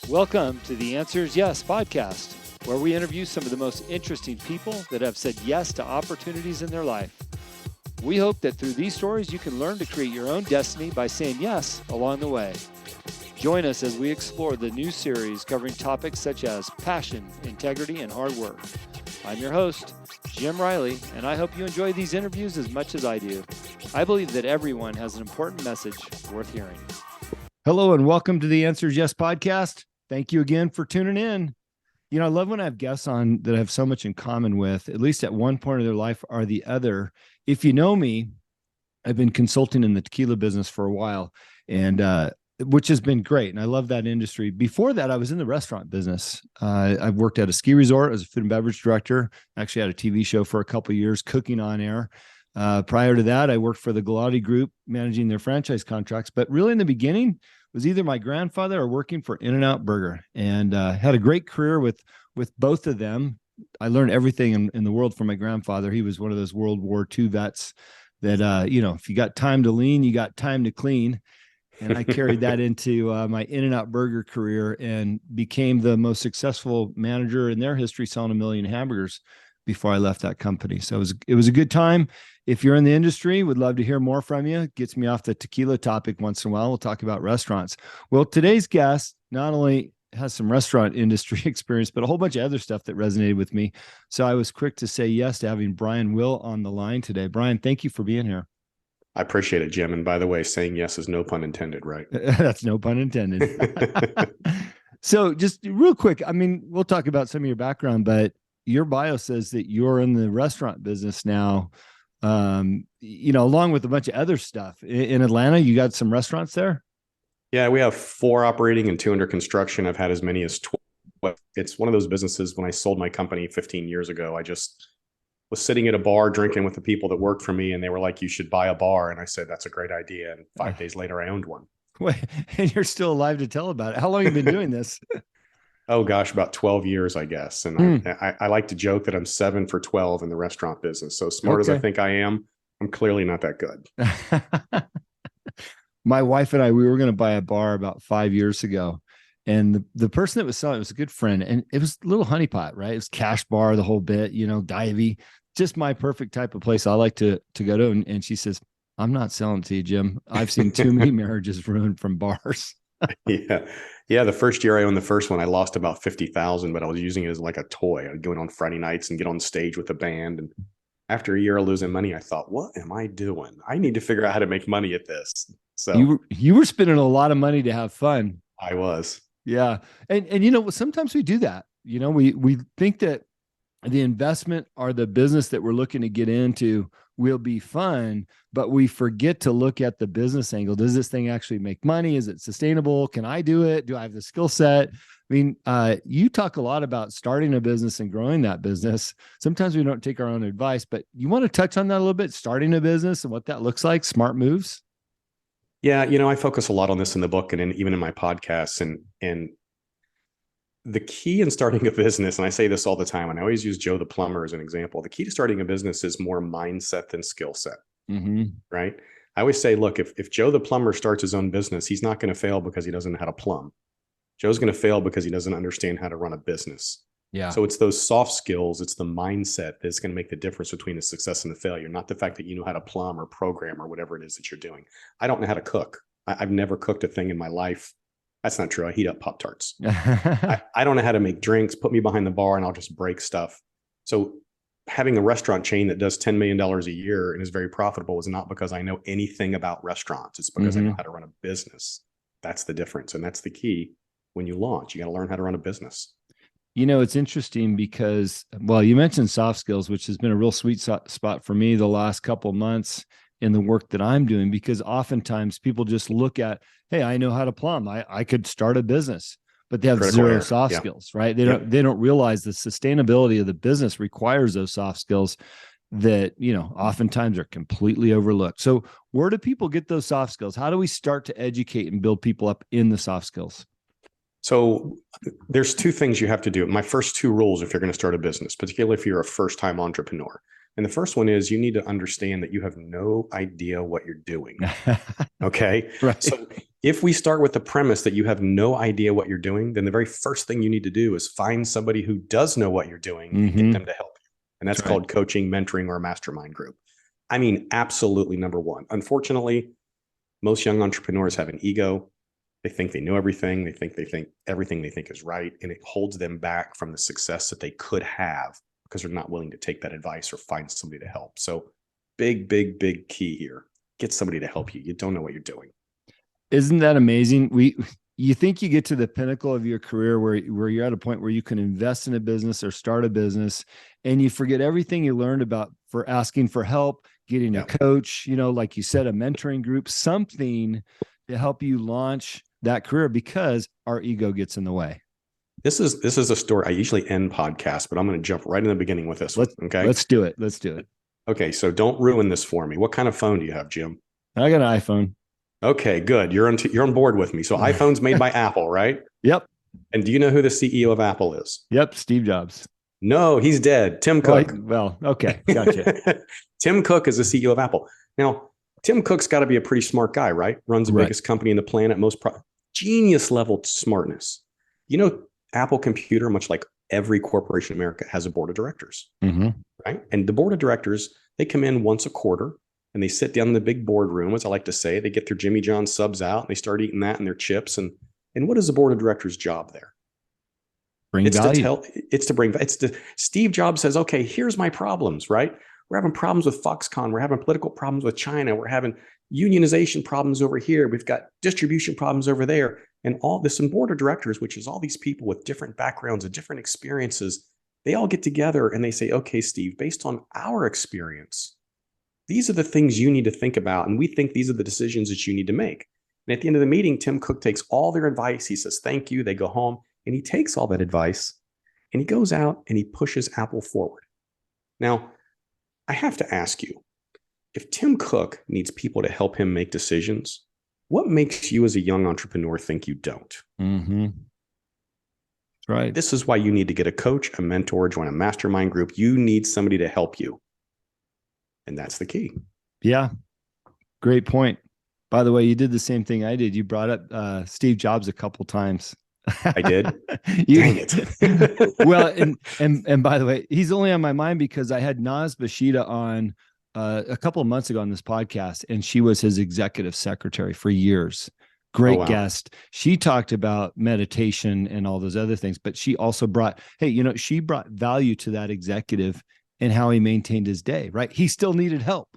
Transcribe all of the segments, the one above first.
Welcome to the Answers Yes podcast, where we interview some of the most interesting people that have said yes to opportunities in their life. We hope that through these stories, you can learn to create your own destiny by saying yes along the way. Join us as we explore the new series covering topics such as passion, integrity, and hard work. I'm your host, Jim Riley, and I hope you enjoy these interviews as much as I do. I believe that everyone has an important message worth hearing. Hello, and welcome to the Answers Yes podcast. Thank you again for tuning in. You know, I love when I have guests on that I have so much in common with, at least at one point of their life or the other. If you know me, I've been consulting in the tequila business for a while, and which has been great. And I love that industry. Before that, I was in the restaurant business. I've worked at a ski resort as a food and beverage director. Actually had a TV show for a couple of years, cooking on air. Prior to that, I worked for the Galati Group, managing their franchise contracts. But really in the beginning, was either my grandfather or working for In-N-Out Burger, and had a great career with both of them. I learned everything in the world from my grandfather. He was one of those World War II vets that, if you got time to lean, you got time to clean. And I carried that into my In-N-Out Burger career and became the most successful manager in their history, selling 1 million hamburgers before I left that company. So it was a good time. If you're in the industry, would love to hear more from you. Gets me off the tequila topic once in a while. We'll talk about restaurants. Well, today's guest not only has some restaurant industry experience, but a whole bunch of other stuff that resonated with me. So I was quick to say yes to having Brian Will on the line today. Brian, thank you for being here. I appreciate it, Jim. And by the way, saying yes is no pun intended, right? That's no pun intended. So just real quick, I mean, we'll talk about some of your background, but your bio says that you're in the restaurant business now, along with a bunch of other stuff. In Atlanta, you got some restaurants there? Yeah, we have 4 operating and 2 under construction. I've had as many as 12. It's one of those businesses. When I sold my company 15 years ago, I just was sitting at a bar drinking with the people that worked for me, and they were like, you should buy a bar. And I said, that's a great idea. And 5 days later, I owned one. Wait, and you're still alive to tell about it. How long have you been doing this? Oh gosh, about 12 years, I guess. And I like to joke that I'm 7 for 12 in the restaurant business. So smart as I think I am, I'm clearly not that good. My wife and I, we were going to buy a bar about 5 years ago. And the person that was selling it was a good friend. And it was a little honeypot, right? It was cash bar, the whole bit, divey, just my perfect type of place I like to go to. And she says, I'm not selling to you, Jim. I've seen too many marriages ruined from bars. Yeah. The first year I owned the first one, I lost about 50,000, but I was using it as like a toy. I'd go in on Friday nights and get on stage with the band. And after a year of losing money, I thought, what am I doing? I need to figure out how to make money at this. So you were spending a lot of money to have fun. I was. Yeah. And sometimes we do that. We think that the investment or the business that we're looking to get into will be fun, but we forget to look at the business angle. Does this thing actually make money? Is it sustainable? Can I do it? Do I have the skill set? I mean, you talk a lot about starting a business and growing that business. Sometimes we don't take our own advice, but you want to touch on that a little bit, starting a business and what that looks like, smart moves? Yeah. I focus a lot on this in the book and even in my podcasts, and the key in starting a business, and I say this all the time, and I always use Joe the plumber as an example. The key to starting a business is more mindset than skill set, right? I always say, look, if Joe the plumber starts his own business, he's not going to fail because he doesn't know how to plumb. Joe's going to fail because he doesn't understand how to run a business. Yeah. So it's those soft skills, it's the mindset that's going to make the difference between the success and the failure, not the fact that you know how to plumb or program or whatever it is that you're doing. I don't know how to cook. I've never cooked a thing in my life. That's not true. I heat up Pop-Tarts. I don't know how to make drinks. Put me behind the bar and I'll just break stuff. So having a restaurant chain that does $10 million a year and is very profitable is not because I know anything about restaurants. It's because I know how to run a business. That's the difference. And that's the key when you launch. You got to learn how to run a business. It's interesting because, well, you mentioned soft skills, which has been a real sweet spot for me the last couple of months in the work that I'm doing, because oftentimes people just look at, hey, I know how to plumb. I could start a business, but they have zero soft skills, right? They don't realize the sustainability of the business requires those soft skills that, oftentimes are completely overlooked. So where do people get those soft skills? How do we start to educate and build people up in the soft skills? So there's 2 things you have to do. My first 2 rules, if you're going to start a business, particularly if you're a first-time entrepreneur. And the first one is you need to understand that you have no idea what you're doing. Okay. Right. So if we start with the premise that you have no idea what you're doing, then the very first thing you need to do is find somebody who does know what you're doing and get them to help you. And that's called coaching, mentoring, or a mastermind group. I mean, absolutely number one. Unfortunately, most young entrepreneurs have an ego. They think they know everything. They think everything they think is right. And it holds them back from the success that they could have because they're not willing to take that advice or find somebody to help. So big key here. Get somebody to help you. You don't know what you're doing. Isn't that amazing? You think you get to the pinnacle of your career where you're at a point where you can invest in a business or start a business, and you forget everything you learned about for asking for help, getting a coach, like you said, a mentoring group, something to help you launch that career, because our ego gets in the way. This is a story. I usually end podcasts, but I'm going to jump right in the beginning with this one. Okay. Let's do it. Okay. So don't ruin this for me. What kind of phone do you have, Jim? I got an iPhone. Okay, good. You're on board with me. So iPhone's made by Apple, right? Yep. And do you know who the CEO of Apple is? Yep. Steve Jobs. No, he's dead. Tim Cook. Well, okay. Gotcha. Tim Cook is the CEO of Apple. Now, Tim Cook's got to be a pretty smart guy, right? Runs the biggest company in the planet, genius level smartness. Apple Computer, much like every corporation in America, has a board of directors, right? And the board of directors, they come in once a quarter and they sit down in the big boardroom, as I like to say. They get their Jimmy John subs out and they start eating that and their chips. And what is the board of directors' job there? Bring value. Steve Jobs says, okay, here's my problems, right? We're having problems with Foxconn. We're having political problems with China. We're having unionization problems over here. We've got distribution problems over there. And all this, and board of directors, which is all these people with different backgrounds and different experiences, they all get together and they say, okay, Steve, based on our experience, these are the things you need to think about. And we think these are the decisions that you need to make. And at the end of the meeting, Tim Cook takes all their advice. He says, thank you. They go home and he takes all that advice and he goes out and he pushes Apple forward. Now, I have to ask you, if Tim Cook needs people to help him make decisions, what makes you as a young entrepreneur think you don't? That's right. This is why you need to get a coach, a mentor, join a mastermind group. You need somebody to help you. And that's the key. Yeah. Great point. By the way, you did the same thing I did. You brought up Steve Jobs a couple times. I did. Dang it. Well, and by the way, he's only on my mind because I had Naz Bashida on a couple of months ago on this podcast, and she was his executive secretary for years. Great guest. She talked about meditation and all those other things, but she also brought value to that executive and how he maintained his day, right? He still needed help.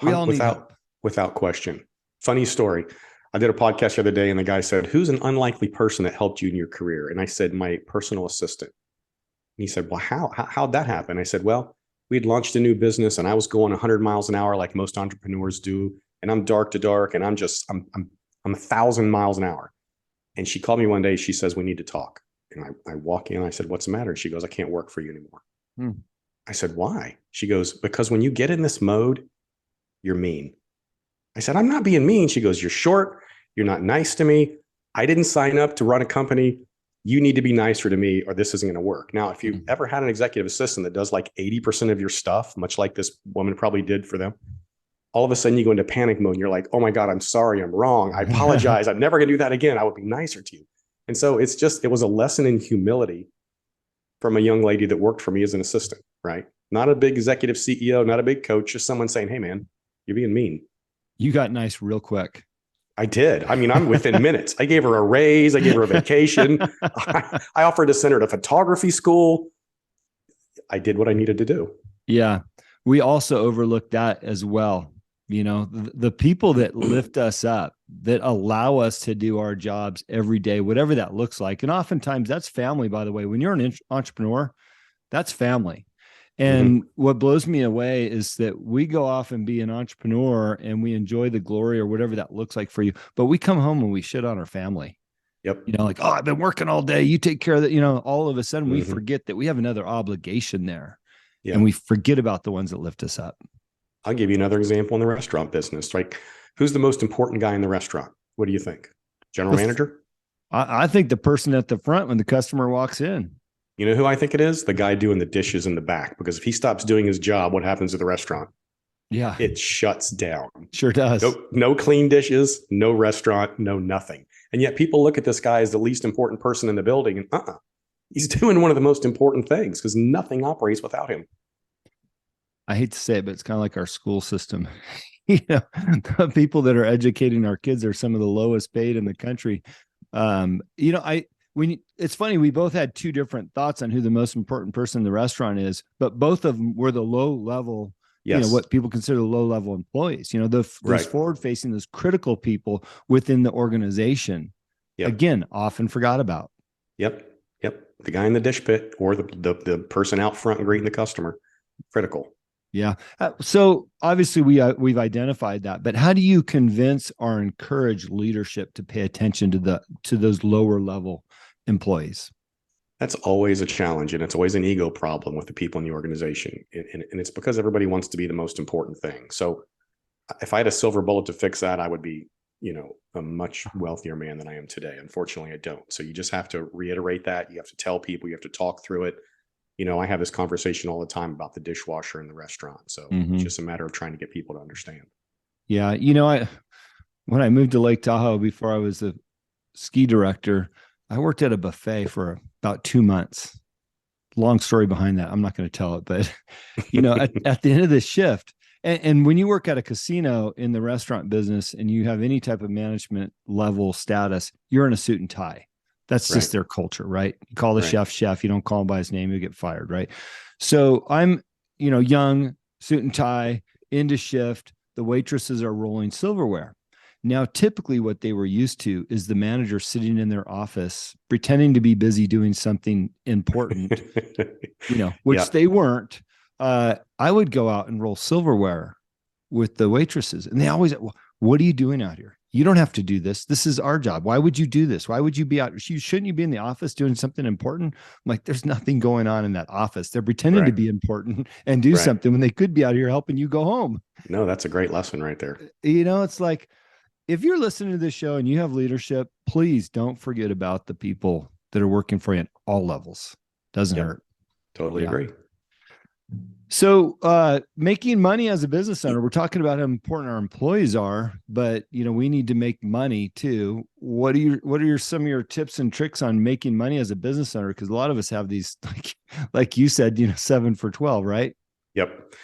We all need help. Without question. Funny story. I did a podcast the other day and the guy said, who's an unlikely person that helped you in your career? And I said, my personal assistant. And he said, well, how'd that happen? I said, well, we'd launched a new business and I was going 100 miles an hour like most entrepreneurs do. And I'm dark to dark and I'm 1,000 miles an hour. And she called me one day. She says, we need to talk. And I walk in. I said, what's the matter? She goes, I can't work for you anymore. I said, why? She goes, because when you get in this mode, you're mean. I said, I'm not being mean. She goes, you're short. You're not nice to me. I didn't sign up to run a company. You need to be nicer to me or this isn't going to work. Now, if you've ever had an executive assistant that does like 80% of your stuff, much like this woman probably did for them, all of a sudden you go into panic mode and you're like, oh my God, I'm sorry. I'm wrong. I apologize. I'm never going to do that again. I would be nicer to you. And so it was a lesson in humility from a young lady that worked for me as an assistant, right? Not a big executive CEO, not a big coach, just someone saying, hey man, you're being mean. You got nice real quick. I did. I mean, I'm within minutes. I gave her a raise. I gave her a vacation. I offered to send her to photography school. I did what I needed to do. Yeah. We also overlooked that as well. The people that lift us up, that allow us to do our jobs every day, whatever that looks like. And oftentimes that's family, by the way. When you're an entrepreneur, that's family. And what blows me away is that we go off and be an entrepreneur and we enjoy the glory or whatever that looks like for you. But we come home and we shit on our family. Yep. Like, oh, I've been working all day. You take care of that. All of a sudden we forget that we have another obligation there. Yeah. And we forget about the ones that lift us up. I'll give you another example in the restaurant business. Like, who's the most important guy in the restaurant? What do you think? General manager? I think the person at the front when the customer walks in. You know who I think it is? The guy doing the dishes in the back. Because if he stops doing his job, what happens to the restaurant? Yeah, It shuts down. sure does. No clean dishes, no restaurant, no nothing. And yet people look at this guy as the least important person in the building, and he's doing one of the most important things because nothing operates without him. I hate to say it, but it's kind of like our school system. The people that are educating our kids are some of the lowest paid in the country. It's funny, we both had two different thoughts on who the most important person in the restaurant is, but both of them were the low level, Yes. what people consider low level employees, those Right. forward facing, those critical people within the organization. Yep. Again, often forgot about. Yep. The guy in the dish pit or the person out front greeting the customer, critical. Yeah. So obviously we've identified that, but how do you convince or encourage leadership to pay attention to those lower level employees? That's always a challenge, and it's always an ego problem with the people in the organization. And it's because everybody wants to be the most important thing. So if I had a silver bullet to fix that, I would be, a much wealthier man than I am today. Unfortunately, I don't. So you just have to reiterate that. You have to tell people, you have to talk through it. I have this conversation all the time about the dishwasher in the restaurant. So It's just a matter of trying to get people to understand. Yeah. When I moved to Lake Tahoe, before I was a ski director, I worked at a buffet for about 2 months. Long story behind that. I'm not going to tell it, but at the end of the shift, and when you work at a casino in the restaurant business and you have any type of management level status, you're in a suit and tie. That's just their culture, right? You call the chef. You don't call him by his name, you get fired, right? So I'm, young, suit and tie, into shift. The waitresses are rolling silverware. Now, typically what they were used to is the manager sitting in their office, pretending to be busy doing something important, which they weren't. I would go out and roll silverware with the waitresses, and they always, what are you doing out here? You don't have to do this. This is our job. Why would you do this? Why would you be out? Shouldn't you be in the office doing something important? I'm like, there's nothing going on in that office. They're pretending to be important and do something when they could be out here helping you go home. No, that's a great lesson right there. It's like, if you're listening to this show and you have leadership, please don't forget about the people that are working for you at all levels. Doesn't hurt. Totally agree. So making money as a business owner, we're talking about how important our employees are, but we need to make money too. What are some of your tips and tricks on making money as a business owner? Because a lot of us have these, like you said, 7 for 12, right? Yep.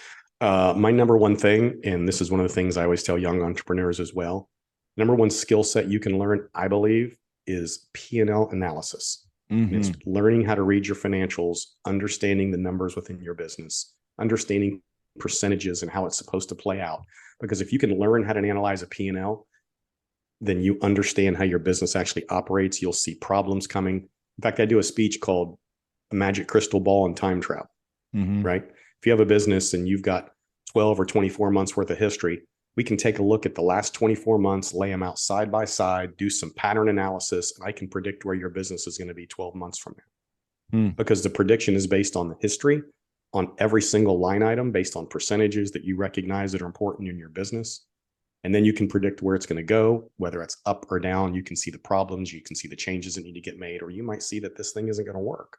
My number one thing, and this is one of the things I always tell young entrepreneurs as well, number one skill set you can learn, I believe, is P&L analysis. Mm-hmm. It's learning how to read your financials, understanding the numbers within your business, understanding percentages and how it's supposed to play out. Because if you can learn how to analyze a P&L, then you understand how your business actually operates. You'll see problems coming. In fact, I do a speech called A Magic Crystal Ball and Time Travel, right? If you have a business and you've got 12 or 24 months worth of history, we can take a look at the last 24 months, lay them out side by side, do some pattern analysis, and I can predict where your business is going to be 12 months from now. Because the prediction is based on the history, on every single line item, based on percentages that you recognize that are important in your business. And then you can predict where it's going to go, whether it's up or down. You can see the problems, you can see the changes that need to get made, or you might see that this thing isn't going to work.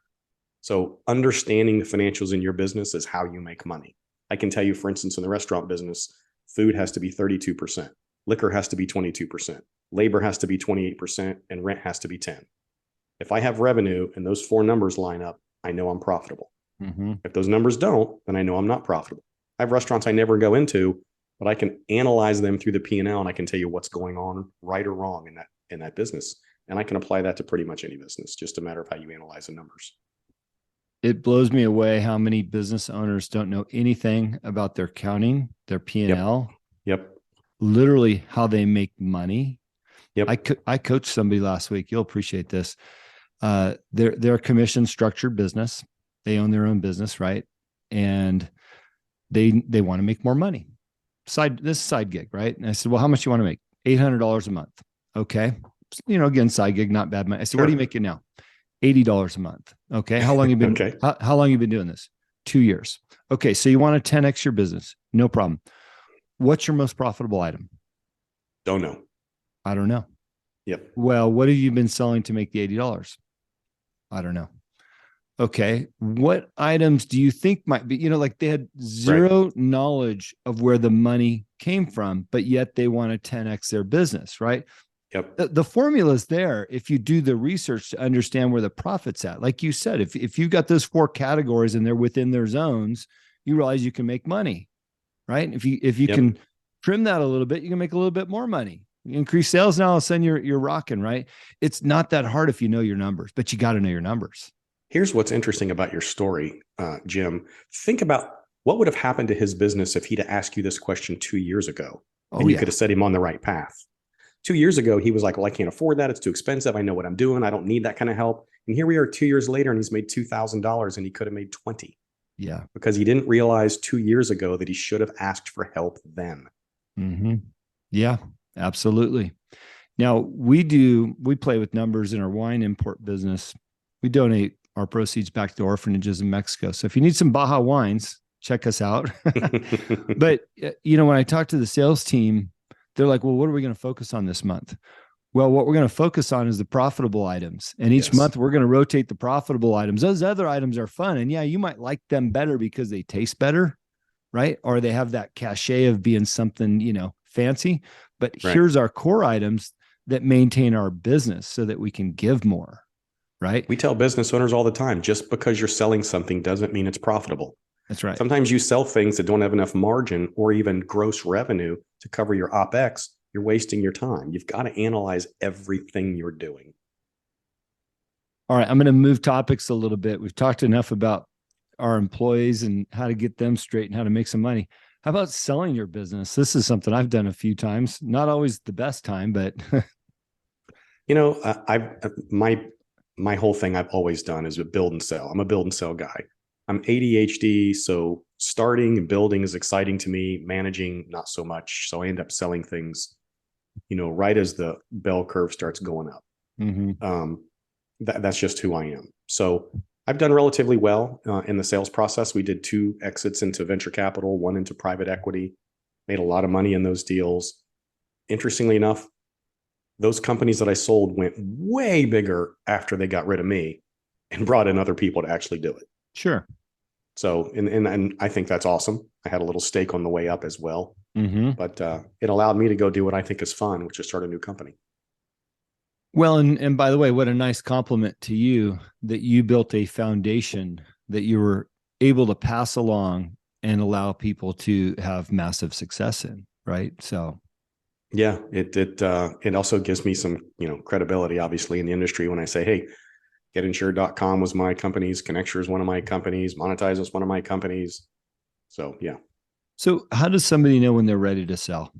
So understanding the financials in your business is how you make money. I can tell you, for instance, in the restaurant business, food has to be 32%, liquor has to be 22%, labor has to be 28%, and rent has to be 10%. If I have revenue and those 4 numbers line up, I know I'm profitable. If those numbers don't, then I know I'm not profitable. I have restaurants I never go into, but I can analyze them through the P&L and I can tell you what's going on right or wrong in that business. And I can apply that to pretty much any business, just a matter of how you analyze the numbers. It blows me away how many business owners don't know anything about their accounting, their P&L. Yep. Literally how they make money. Yep. I coached somebody last week. You'll appreciate this. They're a commission structured business. They own their own business, right? And they want to make more money. This side gig, right? And I said, well, how much do you want to make? $800 a month. Okay. Again, side gig, not bad money. I said, What are you making now? $80 a month. Okay. How long have you been, how long have you been doing this? 2 years. Okay. So you want to 10X your business. No problem. What's your most profitable item? Don't know. I don't know. Yep. Well, what have you been selling to make the $80? I don't know. Okay. What items do you think might be, like they had Right. zero knowledge of where the money came from, but yet they want to 10x their business, right? Yep. The formula is there if you do the research to understand where the profit's at. Like you said, if you got those 4 categories and they're within their zones, you realize you can make money, right? If you Yep. can trim that a little bit, you can make a little bit more money. You increase sales, now all of a sudden you're rocking, right? It's not that hard if you know your numbers, but you got to know your numbers. Here's what's interesting about your story, Jim. Think about what would have happened to his business if he'd asked you this question 2 years ago, Oh and you yeah. could have set him on the right path. 2 years ago, he was like, well, I can't afford that. It's too expensive. I know what I'm doing. I don't need that kind of help. And here we are 2 years later, and he's made $2,000 and he could have made 20 Yeah. because he didn't realize 2 years ago that he should have asked for help then. Mm-hmm. Yeah, absolutely. Now we play with numbers in our wine import business. We donate our proceeds back to orphanages in Mexico. So if you need some Baja wines, check us out. But when I talk to the sales team, they're like, well, what are we going to focus on this month? Well, what we're going to focus on is the profitable items. And each Yes. month we're going to rotate the profitable items. Those other items are fun. And yeah, you might like them better because they taste better, right? Or they have that cachet of being something, fancy. But Right. here's our core items that maintain our business so that we can give more, right? We tell business owners all the time, just because you're selling something doesn't mean it's profitable. That's right. Sometimes you sell things that don't have enough margin or even gross revenue to cover your OPEX. You're wasting your time. You've got to analyze everything you're doing. All right. I'm going to move topics a little bit. We've talked enough about our employees and how to get them straight and how to make some money. How about selling your business? This is something I've done a few times, not always the best time, but My whole thing I've always done is build and sell. I'm a build and sell guy. I'm ADHD, so starting and building is exciting to me. Managing, not so much. So I end up selling things, right as the bell curve starts going up. mm-hmm. That's just who I am. So I've done relatively well in the sales process. We did 2 exits into venture capital, 1 into private equity, made a lot of money in those deals. Interestingly enough, those companies that I sold went way bigger after they got rid of me and brought in other people to actually do it. Sure. So, and I think that's awesome. I had a little stake on the way up as well, Mm-hmm. but it allowed me to go do what I think is fun, which is start a new company. Well, and by the way, what a nice compliment to you that you built a foundation that you were able to pass along and allow people to have massive success in, right? So yeah, it also gives me some, credibility, obviously, in the industry when I say, hey, GetInsured.com was my company's, Connecture is one of my companies, Monetize is one of my companies. So yeah. So how does somebody know when they're ready to sell?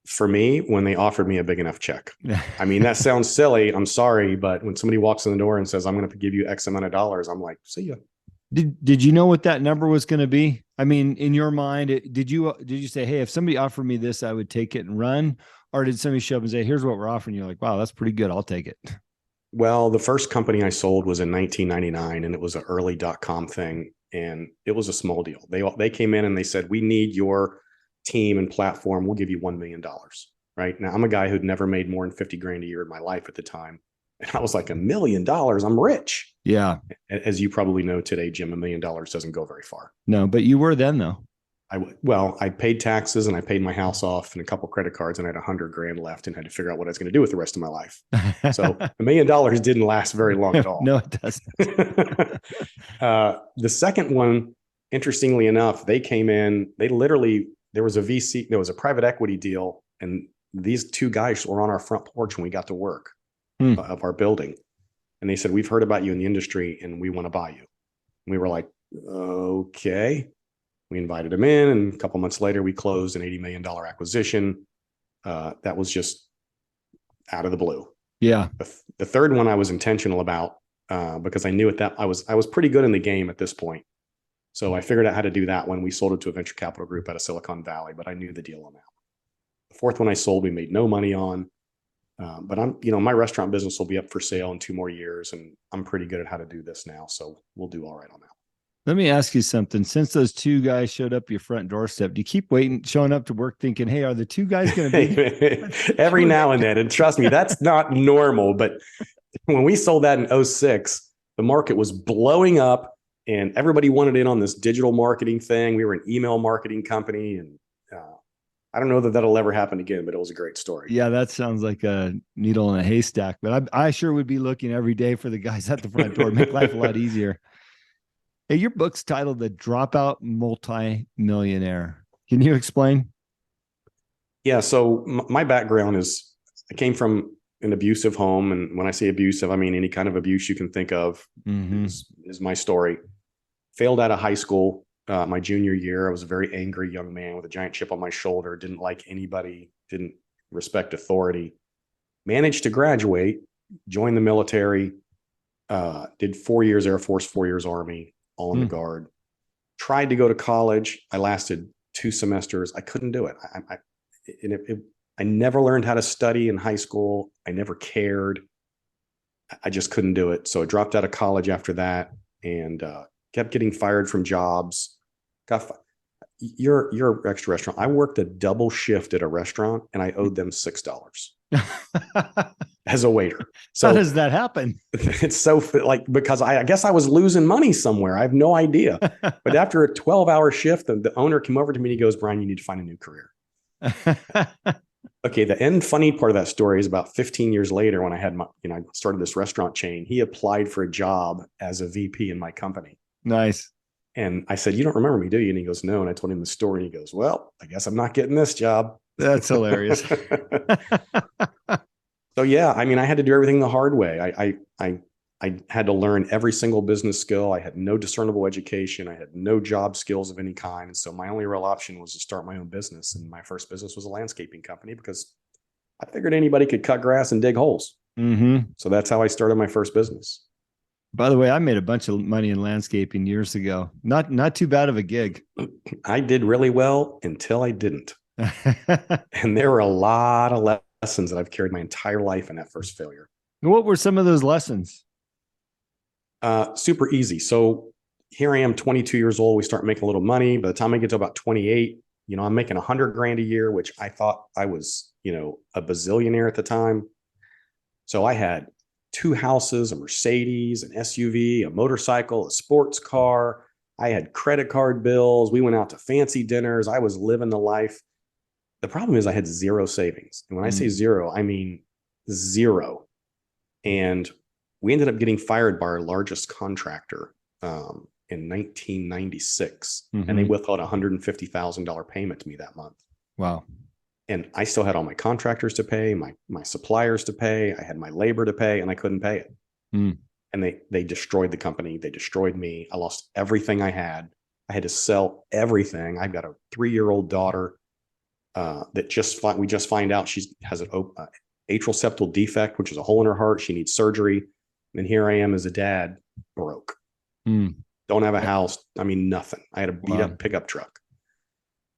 For me, when they offered me a big enough check. I mean, that sounds silly. I'm sorry, but when somebody walks in the door and says, I'm going to give you X amount of dollars, I'm like, see ya. Did you know what that number was going to be? I mean, in your mind, did you say, hey, if somebody offered me this, I would take it and run? Or did somebody show up and say, here's what we're offering? You're like, wow, that's pretty good. I'll take it. Well, the first company I sold was in 1999, and it was an early .com thing, and it was a small deal. They came in and they said, we need your team and platform. We'll give you $1 million. Right now, I'm a guy who'd never made more than 50 grand a year in my life at the time. And I was like, $1 million, I'm rich. Yeah. As you probably know today, Jim, $1 million doesn't go very far. No, but you were then though. I paid taxes and I paid my house off and a couple credit cards, and I had 100 grand left and had to figure out what I was going to do with the rest of my life. So $1 million didn't last very long at all. No, it doesn't. The second one, interestingly enough, they came in, there was a VC, there was a private equity deal, and these 2 guys were on our front porch when we got to work of our building. And they said, we've heard about you in the industry and we want to buy you. And we were like, okay. We invited them in, and a couple months later, we closed an $80 million acquisition. That was just out of the blue. Yeah. The third one I was intentional about because I knew I was pretty good in the game at this point. So I figured out how to do that when we sold it to a venture capital group out of Silicon Valley, but I knew the deal amount. The fourth one I sold, we made no money on. But my restaurant business will be up for sale in 2 more years, and I'm pretty good at how to do this now. So we'll do all right on that. Let me ask you something. Since those 2 guys showed up your front doorstep, do you keep showing up to work thinking, hey, are the 2 guys going to be every now and then? And trust me, that's not normal, but when we sold that in '06, the market was blowing up and everybody wanted in on this digital marketing thing. We were an email marketing company, and I don't know that that'll ever happen again, but it was a great story. Yeah, that sounds like a needle in a haystack, but I sure would be looking every day for the guys at the front door. Make life a lot easier. Hey, your book's titled The Dropout Multi-Millionaire. Can you explain? Yeah. So my background is I came from an abusive home. And when I say abusive, I mean any kind of abuse you can think of is my story. Failed out of high school. My junior year, I was a very angry young man with a giant chip on my shoulder, didn't like anybody, didn't respect authority. Managed to graduate, joined the military, did 4 years Air Force, 4 years Army, all in the Guard. Tried to go to college. I lasted 2 semesters. I couldn't do it. I never learned how to study in high school. I never cared. I just couldn't do it. So I dropped out of college after that and kept getting fired from jobs. You're extra restaurant. I worked a double shift at a restaurant and I owed them $6 as a waiter. So how does that happen? It's so because I guess I was losing money somewhere. I have no idea. But after a 12-hour shift, the owner came over to me and he goes, "Brian, you need to find a new career." Okay. The end funny part of that story is about 15 years later when I had I started this restaurant chain. He applied for a job as a VP in my company. Nice. And I said, "You don't remember me, do you?" And he goes, "No." And I told him the story. And he goes, "Well, I guess I'm not getting this job." That's hilarious. So yeah, I mean, I had to do everything the hard way. I had to learn every single business skill. I had no discernible education. I had no job skills of any kind. And so my only real option was to start my own business. And my first business was a landscaping company because I figured anybody could cut grass and dig holes. So that's how I started my first business. By the way, I made a bunch of money in landscaping years ago. Not too bad of a gig. I did really well until I didn't. And there were a lot of lessons that I've carried my entire life in that first failure. What were some of those lessons? Super easy. So here I am, 22 years old. We start making a little money. By the time I get to about 28, I'm making $100,000 a year, which I thought I was, a bazillionaire at the time. So I had 2 houses, a Mercedes, an SUV, a motorcycle, a sports car. I had credit card bills. We went out to fancy dinners. I was living the life. The problem is I had 0 savings. And when I say 0, I mean 0. And we ended up getting fired by our largest contractor in 1996. And they withheld a $150,000 payment to me that month. Wow. And I still had all my contractors to pay, my suppliers to pay. I had my labor to pay, and I couldn't pay it. And they destroyed the company. They destroyed me. I lost everything I had. I had to sell everything. I've got a 3-year-old daughter that we just find out she has an atrial septal defect, which is a hole in her heart. She needs surgery. And here I am as a dad, broke. Don't have a house. I mean, nothing. I had a beat up pickup truck.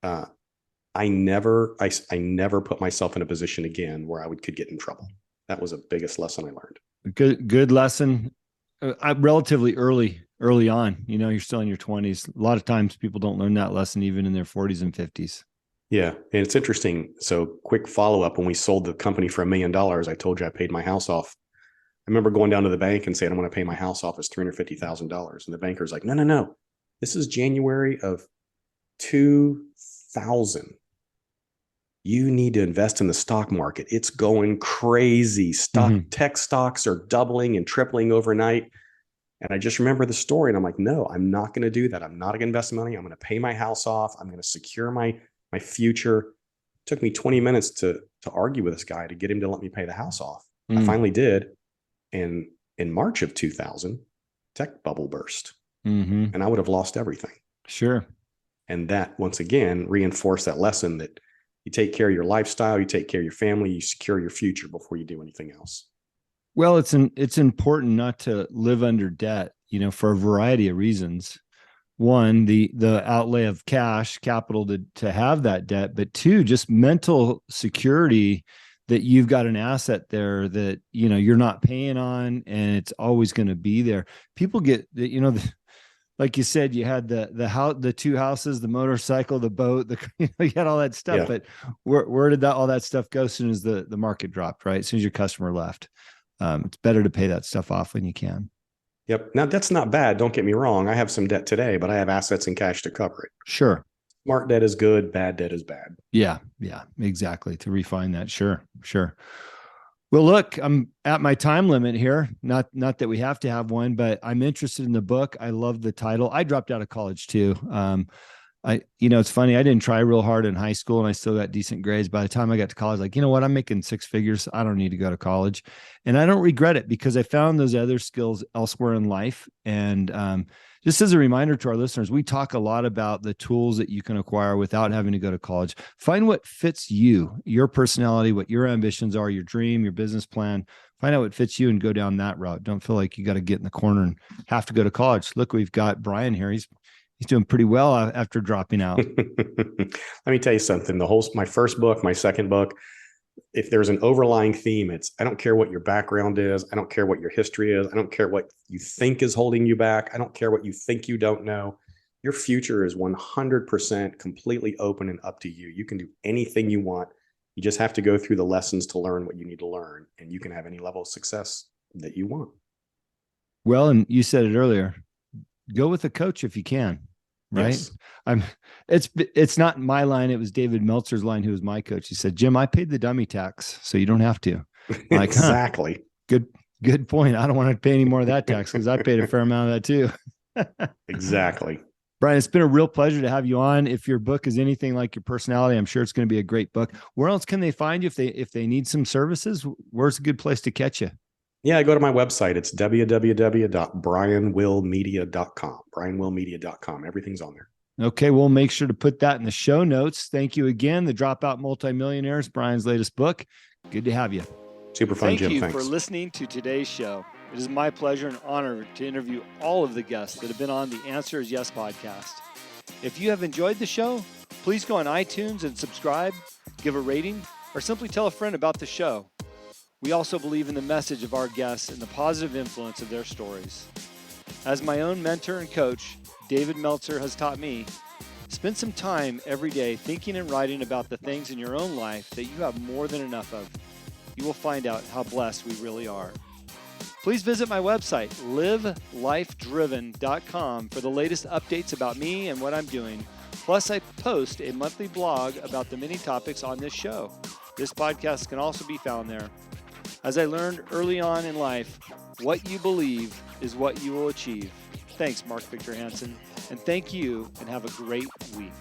I never put myself in a position again where I could get in trouble. That was the biggest lesson I learned. Good lesson. Relatively early on, you're still in your 20s. A lot of times people don't learn that lesson even in their 40s and 50s. Yeah. And it's interesting. So quick follow-up, when we sold the company for $1 million, I told you I paid my house off. I remember going down to the bank and saying, "I'm going to pay my house off as $350,000. And the banker's like, no. This is January of 2000. You need to invest in the stock market. It's going crazy. Tech stocks are doubling and tripling overnight." And I just remember the story. And I'm like, no, I'm not going to do that. I'm not going to invest money. I'm going to pay my house off. I'm going to secure my future. It took me 20 minutes to argue with this guy to get him to let me pay the house off. I finally did. And in March of 2000, tech bubble burst. And I would have lost everything. Sure. And that, once again, reinforced that lesson that you take care of your lifestyle, you take care of your family, you secure your future before you do anything else. Well, it's important not to live under debt, for a variety of reasons. One, the outlay of capital to have that debt, but 2, just mental security that you've got an asset there that, you're not paying on and it's always going to be there. People get, like you said, you had the house, the 2 houses, the motorcycle, the boat, you had all that stuff, but where did all that stuff go as soon as the market dropped, right? As soon as your customer left? It's better to pay that stuff off when you can. Yep. Now that's not bad. Don't get me wrong. I have some debt today, but I have assets and cash to cover it. Sure. Smart debt is good. Bad debt is bad. Yeah. Yeah, exactly. To refine that. Sure. Well, look, I'm at my time limit here. Not that we have to have one, but I'm interested in the book. I love the title. I dropped out of college too. It's funny. I didn't try real hard in high school and I still got decent grades. By the time I got to college, like, you know what? I'm making six figures. I don't need to go to college. And I don't regret it because I found those other skills elsewhere in life. And just as a reminder to our listeners, we talk a lot about the tools that you can acquire without having to go to college. Find what fits you, your personality, what your ambitions are, your dream, your business plan. Find out what fits you and go down that route. Don't feel like you got to get in the corner and have to go to college. Look, we've got Brian here. He's doing pretty well after dropping out. Let me tell you something. My first book, my second book, if there's an overlying theme, it's I don't care what your background is. I don't care what your history is. I don't care what you think is holding you back. I don't care what you think you don't know. Your future is 100% completely open and up to you. You can do anything you want. You just have to go through the lessons to learn what you need to learn, and you can have any level of success that you want. Well, and you said it earlier, go with a coach if you can. Right. Yes. It's not my line. It was David Meltzer's line, who was my coach. He said, Jim, I paid the dummy tax, so you don't have to. Like, exactly. Good point. I don't want to pay any more of that tax because I paid a fair amount of that too. Exactly. Brian, it's been a real pleasure to have you on. If your book is anything like your personality, I'm sure it's going to be a great book. Where else can they find you if they need some services? Where's a good place to catch you? Yeah, go to my website. It's www.brianwillmedia.com. brianwillmedia.com. Everything's on there. Okay, we'll make sure to put that in the show notes. Thank you again. The Dropout Multi-Millionaires, Brian's latest book. Good to have you. Super fun, Jim. Thank you Thanks for listening to today's show. It is my pleasure and honor to interview all of the guests that have been on the Answer is Yes podcast. If you have enjoyed the show, please go on iTunes and subscribe, give a rating, or simply tell a friend about the show. We also believe in the message of our guests and the positive influence of their stories. As my own mentor and coach, David Meltzer has taught me, spend some time every day thinking and writing about the things in your own life that you have more than enough of. You will find out how blessed we really are. Please visit my website, livelifedriven.com, for the latest updates about me and what I'm doing. Plus, I post a monthly blog about the many topics on this show. This podcast can also be found there. As I learned early on in life, what you believe is what you will achieve. Thanks, Mark Victor Hansen, and thank you, and have a great week.